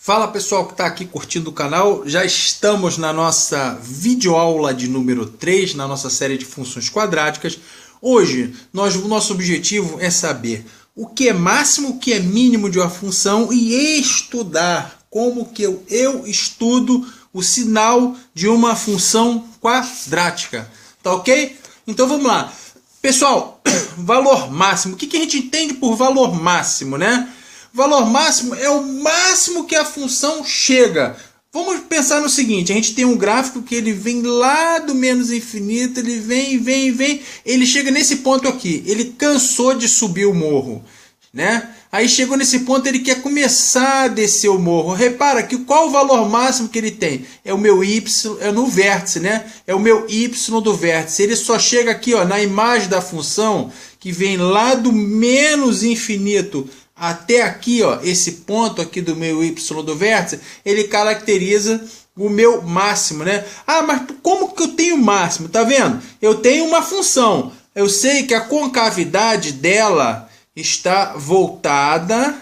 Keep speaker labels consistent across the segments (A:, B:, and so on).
A: Fala pessoal que está aqui curtindo o canal, já estamos na nossa videoaula de número 3, na nossa série de funções quadráticas. Hoje, o nosso objetivo é saber o que é máximo, o que é mínimo de uma função e estudar como que eu estudo o sinal de uma função quadrática. Tá ok? Então vamos lá. Pessoal, valor máximo. O que a gente entende por valor máximo, né? Valor máximo é o máximo que a função chega. Vamos pensar no seguinte, a gente tem um gráfico que ele vem lá do menos infinito, ele vem, ele chega nesse ponto aqui, ele cansou de subir o morro, né? Aí chegou nesse ponto, ele quer começar a descer o morro. Repara que qual o valor máximo que ele tem? É o meu y, é no vértice, né? É o meu y do vértice. Ele só chega aqui, ó, na imagem da função, que vem lá do menos infinito até aqui, ó, esse ponto aqui do meu y do vértice, ele caracteriza o meu máximo, né? Ah, mas como que eu tenho máximo? Tá vendo? Eu tenho uma função. Eu sei que a concavidade dela está voltada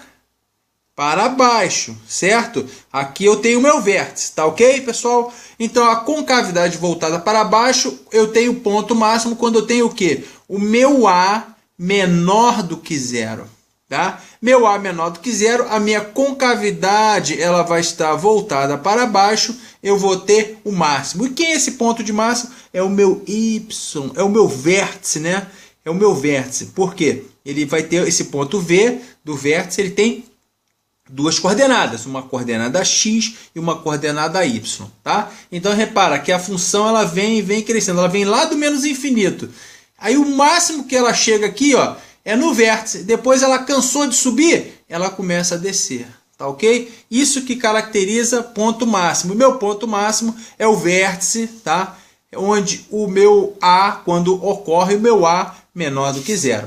A: para baixo, certo? Aqui eu tenho o meu vértice, tá ok, pessoal? Então a concavidade voltada para baixo, eu tenho ponto máximo quando eu tenho o quê? O meu A menor do que zero. Tá? Meu A menor do que zero, a minha concavidade ela vai estar voltada para baixo, eu vou ter o máximo. E quem é esse ponto de máximo? É o meu y, é o meu vértice, né? É o meu vértice. Por quê? Ele vai ter esse ponto V do vértice, ele tem duas coordenadas, uma coordenada x e uma coordenada y, tá? Então repara que a função ela vem crescendo, ela vem lá do menos infinito. Aí o máximo que ela chega aqui, ó, é no vértice. Depois ela cansou de subir, ela começa a descer. Tá ok? Isso que caracteriza ponto máximo. O meu ponto máximo é o vértice, tá? Onde o meu A, quando ocorre, o meu A menor do que zero.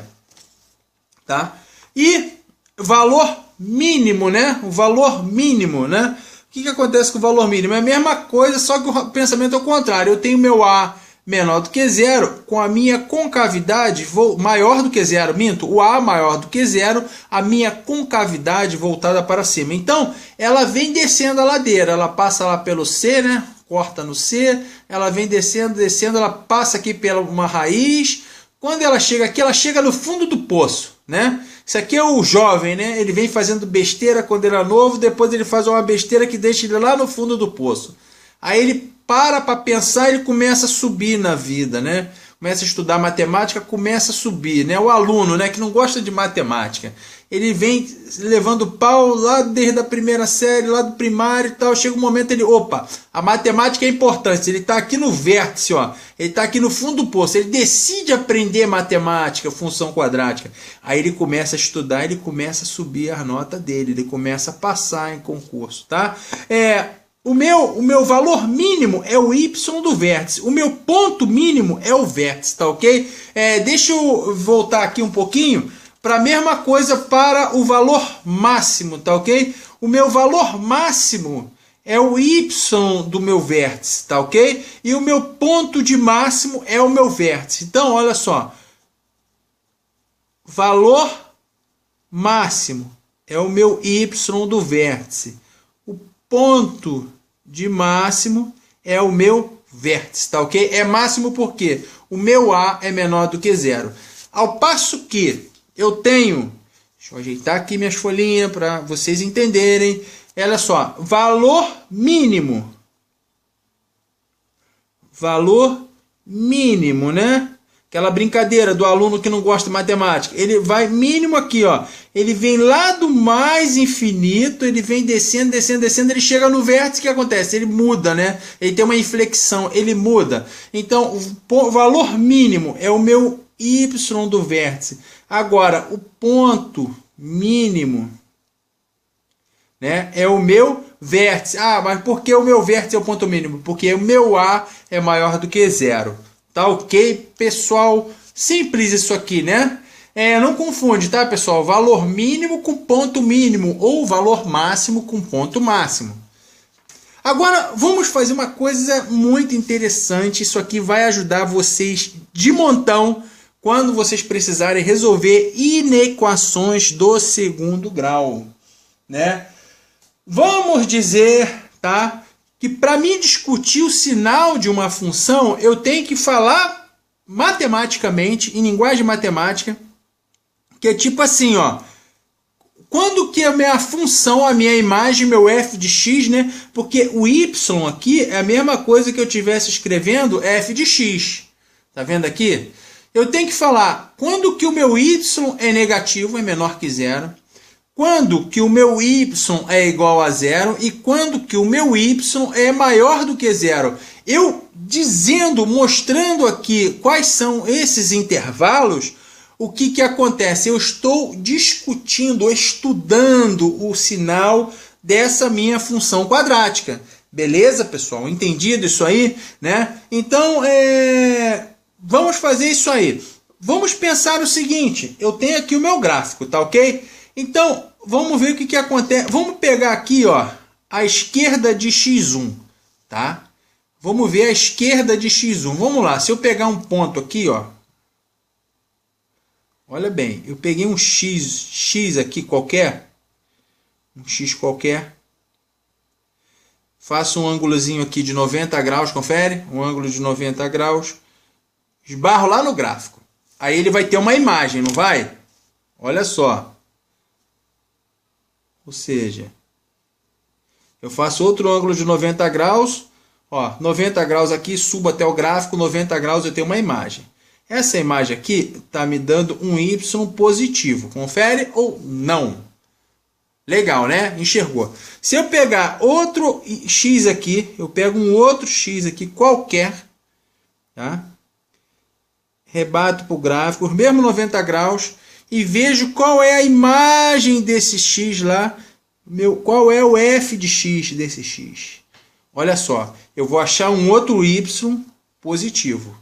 A: Tá? E valor mínimo, né? O valor mínimo, né? O que acontece com o valor mínimo? É a mesma coisa, só que o pensamento é o contrário. Eu tenho meu A menor do que zero, com a minha concavidade maior do que zero, minto, o A maior do que zero, a minha concavidade voltada para cima. Então, ela vem descendo a ladeira, ela passa lá pelo C, né? Corta no C, ela vem descendo, ela passa aqui pela uma raiz. Quando ela chega aqui, ela chega no fundo do poço, né? Isso aqui é o jovem, né? Ele vem fazendo besteira quando ele é novo, depois ele faz uma besteira que deixa ele lá no fundo do poço. Aí ele para pensar, ele começa a subir na vida, né? Começa a estudar matemática, começa a subir, né? O aluno, né, que não gosta de matemática, ele vem levando pau lá desde a primeira série, lá do primário e tal, chega um momento ele, opa, a matemática é importante, ele está aqui no vértice, ó, ele está aqui no fundo do poço, ele decide aprender matemática, função quadrática, aí ele começa a estudar, ele começa a subir a nota dele, ele começa a passar em concurso, tá? O meu valor mínimo é o y do vértice. O meu ponto mínimo é o vértice, tá ok? Deixa eu voltar aqui um pouquinho para a mesma coisa para o valor máximo, tá ok? O meu valor máximo é o y do meu vértice, tá ok? E o meu ponto de máximo é o meu vértice. Então, olha só. Valor máximo é o meu y do vértice. O ponto de máximo é o meu vértice, tá ok? É máximo porque o meu A é menor do que zero. Ao passo que eu tenho, deixa eu ajeitar aqui minhas folhinhas para vocês entenderem. Olha só, valor mínimo, né? Aquela brincadeira do aluno que não gosta de matemática. Ele vai mínimo aqui, ó. Ele vem lá do mais infinito, ele vem descendo, ele chega no vértice, o que acontece? Ele muda, né? Ele tem uma inflexão, ele muda. Então, o valor mínimo é o meu y do vértice. Agora, o ponto mínimo, né, é o meu vértice. Ah, mas por que o meu vértice é o ponto mínimo? Porque o meu A é maior do que zero. Tá ok, pessoal? Simples isso aqui, né? Não confunde, tá, pessoal? Valor mínimo com ponto mínimo ou valor máximo com ponto máximo. Agora, vamos fazer uma coisa muito interessante. Isso aqui vai ajudar vocês de montão quando vocês precisarem resolver inequações do segundo grau, né? Vamos dizer, tá, que para mim discutir o sinal de uma função, eu tenho que falar matematicamente, em linguagem matemática, que é tipo assim, ó. Quando que a minha função, a minha imagem, meu f de x, né? Porque o y aqui é a mesma coisa que eu estivesse escrevendo f de x. Tá vendo aqui? Eu tenho que falar quando que o meu y é negativo, é menor que zero. Quando que o meu y é igual a zero e quando que o meu y é maior do que zero. Eu dizendo, mostrando aqui quais são esses intervalos, o que que acontece? Eu estou discutindo, estudando o sinal dessa minha função quadrática. Beleza, pessoal? Entendido isso aí? Né? Então, vamos fazer isso aí. Vamos pensar o seguinte, eu tenho aqui o meu gráfico, tá ok? Então, vamos ver o que acontece. Vamos pegar aqui, ó, a esquerda de x1, tá? Vamos ver a esquerda de x1. Vamos lá, se eu pegar um ponto aqui, ó. Olha bem, eu peguei um x aqui qualquer. Um x qualquer. Faço um ângulozinho aqui de 90 graus, confere? Um ângulo de 90 graus. Esbarro lá no gráfico. Aí ele vai ter uma imagem, não vai? Olha só. Ou seja, eu faço outro ângulo de 90 graus, ó, 90 graus aqui, subo até o gráfico, 90 graus eu tenho uma imagem. Essa imagem aqui está me dando um y positivo, confere ou não? Legal, né? Enxergou. Se eu pegar outro x aqui, eu pego um outro x aqui qualquer, tá? Rebato para o gráfico, os mesmos 90 graus, e vejo qual é a imagem desse x lá, qual é o f de x desse x. Olha só, eu vou achar um outro y positivo.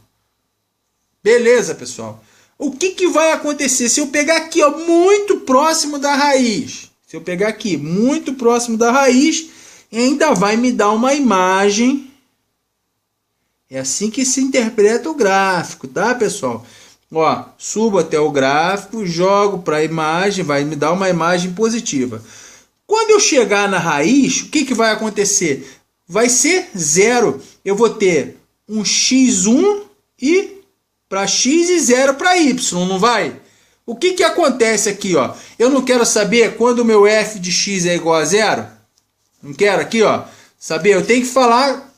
A: Beleza, pessoal? O que vai acontecer se eu pegar aqui, ó, muito próximo da raiz? Se eu pegar aqui muito próximo da raiz, ainda vai me dar uma imagem. É assim que se interpreta o gráfico, tá, pessoal? Ó, subo até o gráfico, jogo para a imagem, vai me dar uma imagem positiva. Quando eu chegar na raiz, o que vai acontecer? Vai ser zero. Eu vou ter um x1 e para x e zero para y, não vai? O que acontece aqui, ó? Eu não quero saber quando o meu f de x é igual a zero. Não quero aqui, ó, saber. Eu tenho que falar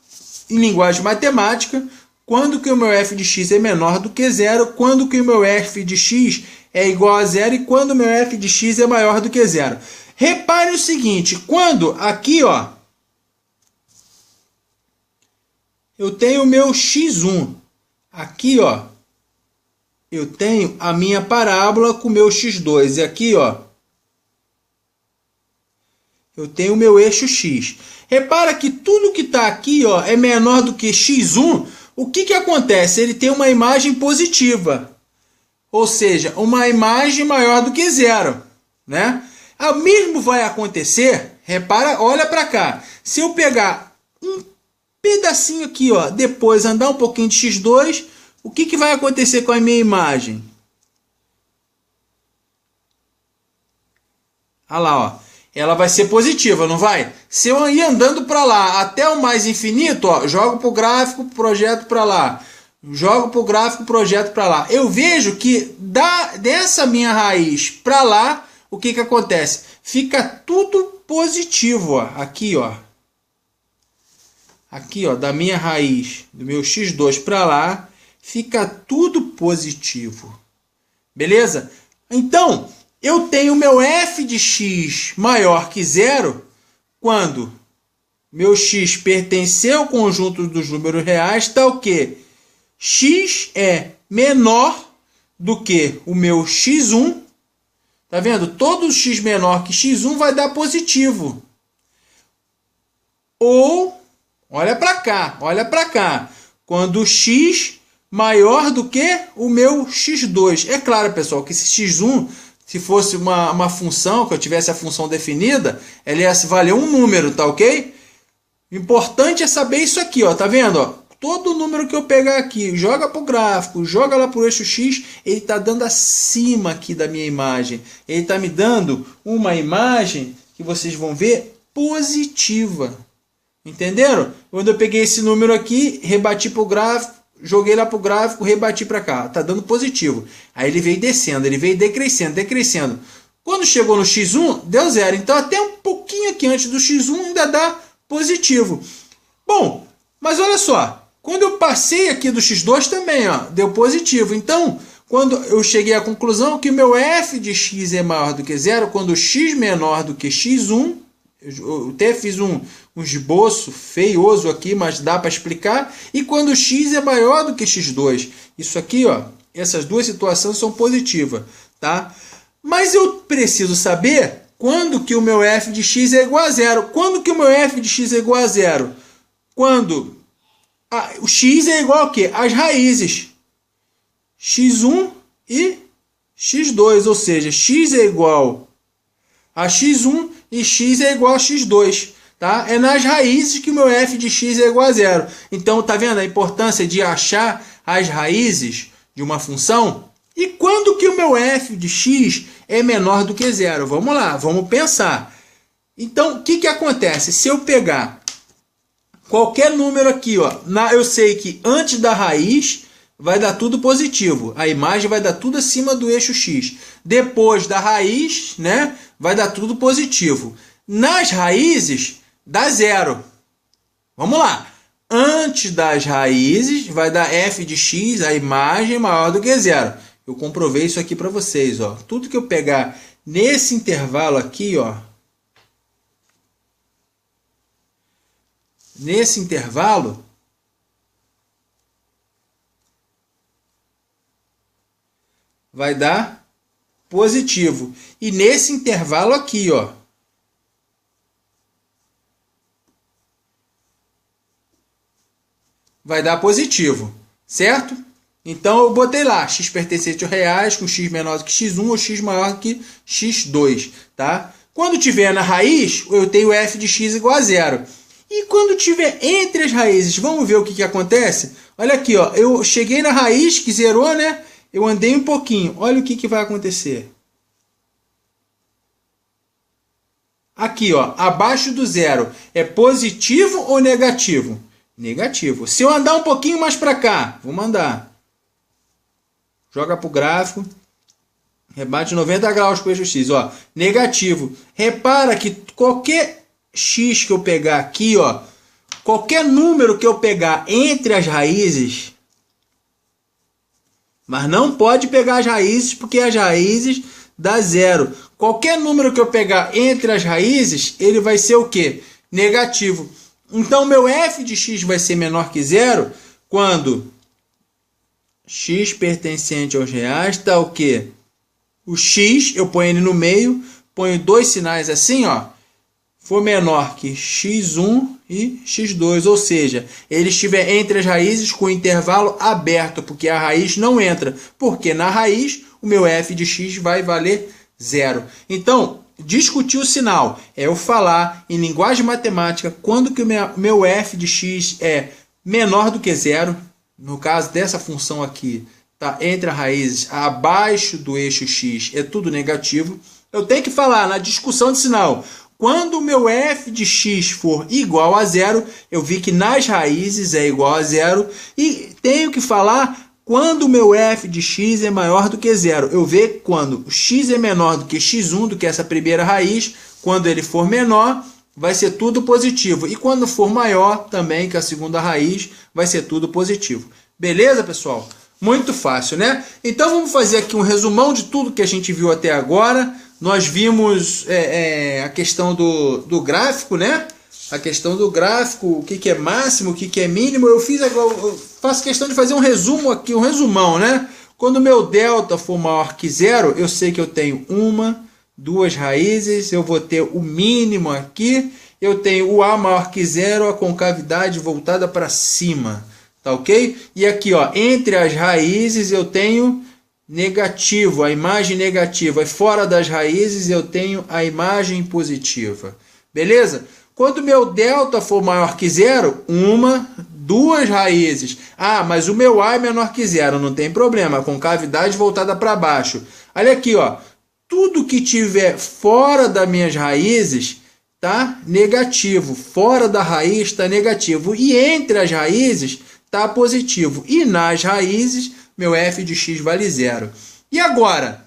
A: em linguagem matemática quando que o meu f de x é menor do que zero, quando que o meu f de x é igual a zero e quando o meu f de x é maior do que zero. Repare o seguinte, quando aqui, ó, eu tenho o meu x1, aqui, ó, eu tenho a minha parábola com o meu x2, e aqui, ó, eu tenho o meu eixo x. Repara que tudo que está aqui, ó, é menor do que x1. O que acontece? Ele tem uma imagem positiva, ou seja, uma imagem maior do que zero, né? O mesmo vai acontecer, repara, olha para cá. Se eu pegar um pedacinho aqui, ó, depois andar um pouquinho de x2, o que vai acontecer com a minha imagem? Olha lá, ó. Ela vai ser positiva, não vai? Se eu ir andando para lá até o mais infinito, ó, jogo para o gráfico, projeto para lá. Jogo para o gráfico, projeto para lá. Eu vejo que dessa minha raiz para lá, o que acontece? Fica tudo positivo, ó. Aqui, ó. Aqui, ó, da minha raiz, do meu x2 para lá, fica tudo positivo. Beleza? Então, eu tenho meu f de x maior que zero quando meu x pertencer ao conjunto dos números reais, está o quê? X é menor do que o meu x1. Tá vendo? Todo x menor que x1 vai dar positivo. Ou, olha para cá, olha para cá. Quando o x maior do que o meu x2. É claro, pessoal, que esse x1, se fosse uma função, que eu tivesse a função definida, ela ia valer um número, tá ok? O importante é saber isso aqui, ó, tá vendo? Ó? Todo número que eu pegar aqui, joga para o gráfico, joga lá para o eixo X, ele está dando acima aqui da minha imagem. Ele está me dando uma imagem que vocês vão ver positiva. Entenderam? Quando eu peguei esse número aqui, rebati para o gráfico, joguei lá para o gráfico, rebati para cá. Está dando positivo. Aí ele veio descendo, ele veio decrescendo, decrescendo. Quando chegou no x1, deu 0. Então até um pouquinho aqui antes do x1 ainda dá positivo. Bom, mas olha só. Quando eu passei aqui do x2 também, ó, deu positivo. Então, quando eu cheguei à conclusão que o meu f de x é maior do que 0, quando x menor do que x1, eu até fiz um esboço feioso aqui, mas dá para explicar, e quando x é maior do que x2. Isso aqui, ó, essas duas situações são positivas, tá? Mas eu preciso saber quando que o meu f de x é igual a 0. Quando que o meu f de x é igual a 0? Quando o x é igual a quê? As raízes x1 e x2, ou seja, x é igual a x1 e x é igual a x2. Tá? É nas raízes que o meu f de x é igual a 0. Então, tá vendo a importância de achar as raízes de uma função? E quando que o meu f de x é menor do que 0? Vamos lá, vamos pensar. Então, o que acontece? Se eu pegar qualquer número aqui, ó, eu sei que antes da raiz vai dar tudo positivo. A imagem vai dar tudo acima do eixo x. Depois da raiz, né, vai dar tudo positivo. Nas raízes, dá 0. Vamos lá. Antes das raízes, vai dar f de x, a imagem maior do que 0. Eu comprovei isso aqui para vocês, ó. Tudo que eu pegar nesse intervalo aqui, ó, nesse intervalo, vai dar positivo. E nesse intervalo aqui, ó, vai dar positivo, certo? Então eu botei lá x pertencente aos reais com x menor do que x1 ou x maior do que x2, tá? Quando tiver na raiz, eu tenho f de x igual a 0. E quando tiver entre as raízes, vamos ver o que acontece? Olha aqui, ó, eu cheguei na raiz que zerou, né? Eu andei um pouquinho. Olha o que vai acontecer. Aqui, ó, abaixo do 0, é positivo ou negativo? Negativo. Se eu andar um pouquinho mais para cá, vou mandar. Joga para o gráfico. Rebate 90 graus com o eixo x. Ó, negativo. Repara que qualquer x que eu pegar aqui, ó, qualquer número que eu pegar entre as raízes, mas não pode pegar as raízes, porque as raízes dá 0. Qualquer número que eu pegar entre as raízes, ele vai ser o quê? Negativo. Então, meu f de x vai ser menor que 0 quando x pertencente aos reais está o quê? O x, eu ponho ele no meio, ponho dois sinais assim, ó, for menor que x1 e x2, ou seja, ele estiver entre as raízes com o intervalo aberto, porque a raiz não entra, porque na raiz o meu f de x vai valer 0. Então, discutir o sinal é eu falar em linguagem matemática quando que o meu f de x é menor do que 0. No caso dessa função aqui, tá entre as raízes abaixo do eixo x, é tudo negativo. Eu tenho que falar na discussão de sinal. Quando o meu f de x for igual a 0, eu vi que nas raízes é igual a 0. E tenho que falar quando o meu f de x é maior do que 0. Eu vejo quando o x é menor do que x1, do que essa primeira raiz. Quando ele for menor, vai ser tudo positivo. E quando for maior, também, que a segunda raiz, vai ser tudo positivo. Beleza, pessoal? Muito fácil, né? Então, vamos fazer aqui um resumão de tudo que a gente viu até agora. Nós vimos a questão do gráfico, né? A questão do gráfico, o que é máximo, o que é mínimo. Eu faço questão de fazer um resumo aqui, um resumão, né? Quando o meu delta for maior que 0, eu sei que eu tenho uma, duas raízes, eu vou ter o mínimo aqui, eu tenho o a maior que 0, a concavidade voltada para cima, tá ok? E aqui, ó, entre as raízes eu tenho negativo, a imagem negativa, e fora das raízes eu tenho a imagem positiva, beleza? Quando meu delta for maior que 0, uma, duas raízes. Ah, mas o meu a é menor que 0, não tem problema, a concavidade voltada para baixo. Olha aqui, ó, tudo que tiver fora das minhas raízes está negativo. Fora da raiz está negativo. E entre as raízes está positivo. E nas raízes, meu f de x vale 0. E agora,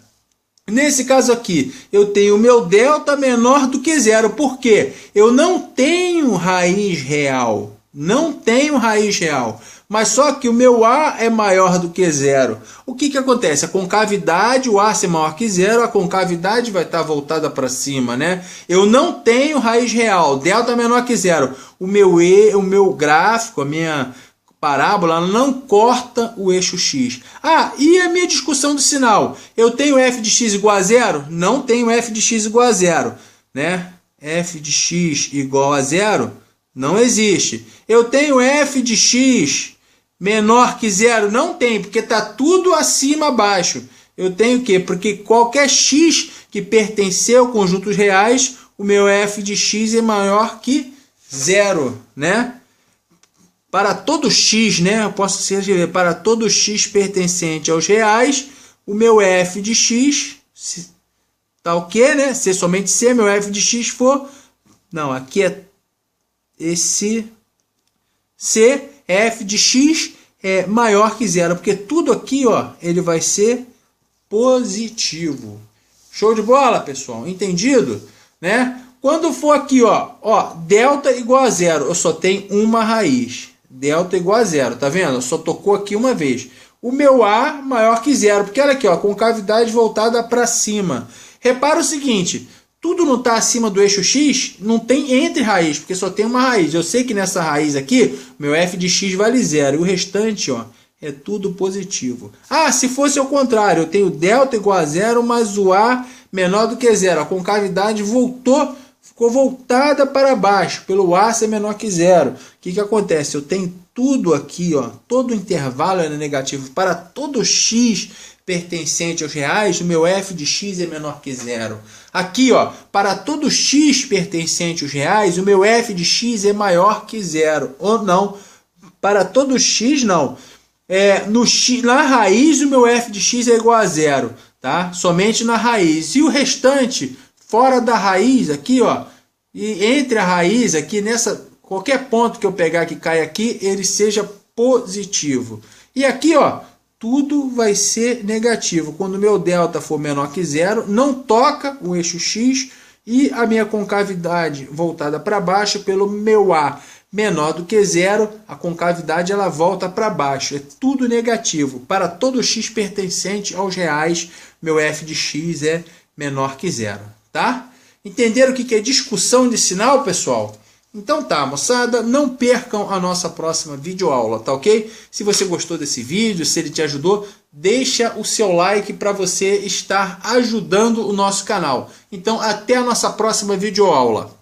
A: nesse caso aqui, eu tenho o meu delta menor do que 0. Por quê? Eu não tenho raiz real. Não tenho raiz real. Mas só que o meu A é maior do que 0. O que acontece? A concavidade, o A ser maior que 0, a concavidade vai estar voltada para cima, né? Eu não tenho raiz real. Delta menor que 0. O meu gráfico, a minha parábola não corta o eixo x. Ah, e a minha discussão do sinal? Eu tenho f de x igual a 0? Não tenho f de x igual a 0, né? F de x igual a 0 não existe. Eu tenho f de x menor que 0? Não tem, porque está tudo acima abaixo. Eu tenho o quê? Porque qualquer x que pertencer ao conjunto reais, o meu f de x é maior que 0, né? Para todo x, né? Eu posso escrever para todo x pertencente aos reais, o meu f de x, tá o quê, né? Se somente se meu f de x for... Não, aqui é esse... Se f de x é maior que 0, porque tudo aqui, ó, ele vai ser positivo. Show de bola, pessoal? Entendido? Né? Quando for aqui, ó, delta igual a 0, eu só tenho uma raiz. Delta igual a 0, tá vendo? Só tocou aqui uma vez. O meu A maior que 0, porque olha aqui, ó, concavidade voltada para cima. Repara o seguinte, tudo não está acima do eixo x, não tem entre raiz, porque só tem uma raiz. Eu sei que nessa raiz aqui, meu f de x vale 0, e o restante, ó, é tudo positivo. Ah, se fosse ao contrário, eu tenho delta igual a 0, mas o A menor do que 0. A concavidade ficou voltada para baixo, pelo A ser menor que 0. O que acontece? Eu tenho tudo aqui, ó, todo o intervalo é negativo. Para todo x pertencente aos reais, o meu f de x é menor que 0. Aqui, ó, para todo x pertencente aos reais, o meu f de x é maior que 0. Ou não, para todo x, não. Na raiz, o meu f de x é igual a 0. Tá? Somente na raiz. E o restante, fora da raiz, aqui, ó, e entre a raiz, aqui, qualquer ponto que eu pegar que cai aqui, ele seja positivo. E aqui, ó, tudo vai ser negativo. Quando o meu delta for menor que 0, não toca o eixo x e a minha concavidade voltada para baixo pelo meu A menor do que 0, a concavidade ela volta para baixo. É tudo negativo. Para todo x pertencente aos reais, meu f de x é menor que 0. Tá? Entenderam o que é discussão de sinal, pessoal? Então tá, moçada, não percam a nossa próxima videoaula, tá ok? Se você gostou desse vídeo, se ele te ajudou, deixa o seu like para você estar ajudando o nosso canal. Então até a nossa próxima videoaula.